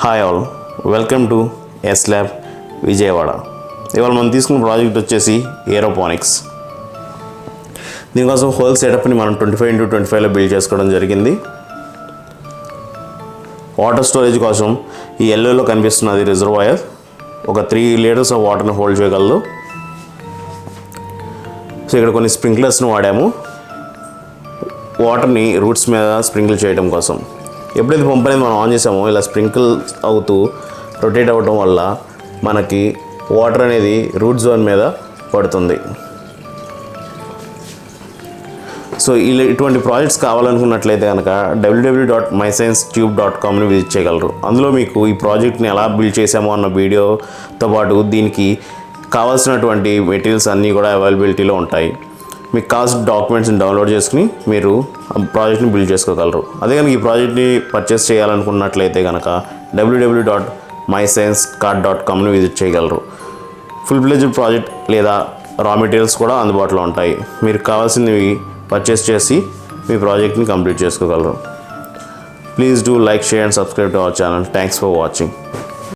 Hi all, welcome to S lab Vijayawada. ఇవాళ మనం తీసుకున్న ప్రాజెక్ట్ వచ్చేసి ఏరోపోనిక్స్. దీనికోసం హోల్ సెటప్ని మనం 25x25లో బిల్డ్ చేసుకోవడం జరిగింది. వాటర్ స్టోరేజ్ కోసం ఈ ఎల్లోలో కనిపిస్తున్నది రిజర్వాయర్. ఒక 3 లీటర్స్ ఆఫ్ వాటర్ని హోల్డ్ చేయగలదు. సో ఇక్కడ కొన్ని స్ప్రింక్లర్స్ని వాడాము వాటర్ని రూట్స్ మీద స్ప్రింకిల్ చేయడం కోసం. ఎప్పుడైతే పంప్ అనేది మనం ఆన్ చేసామో ఇలా స్ప్రింకిల్ అవుతూ రొటేట్ అవ్వడం వల్ల మనకి వాటర్ అనేది రూట్ జోన్ మీద పడుతుంది. సో ఇటువంటి ప్రాజెక్ట్స్ కావాలనుకున్నట్లయితే కనుక www.mysciencetube.comని విజిట్ చేయగలరు. అందులో మీకు ఈ ప్రాజెక్ట్ని ఎలా బిల్డ్ చేసామో అన్న వీడియోతో పాటు దీనికి కావాల్సినటువంటి మెటీరియల్స్ అన్నీ కూడా అవైలబిలిటీలో ఉంటాయి. మీకు కావాల్సిన డాక్యుమెంట్స్ని డౌన్లోడ్ చేసుకుని మీరు ప్రాజెక్ట్ని బిల్డ్ చేసుకోగలరు. అదే కనుక ఈ ప్రాజెక్ట్ని పర్చేస్ చేయాలనుకున్నట్లయితే కనుక www.mysciencecart.comని విజిట్ చేయగలరు. ఫుల్ ఫ్లెడ్జ్డ్ ప్రాజెక్ట్ లేదా రా మెటీరియల్స్ కూడా అందుబాటులో ఉంటాయి. మీరు కావాల్సినవి పర్చేస్ చేసి మీ ప్రాజెక్ట్ని కంప్లీట్ చేసుకోగలరు. Please do like, share and subscribe to our channel. Thanks for watching.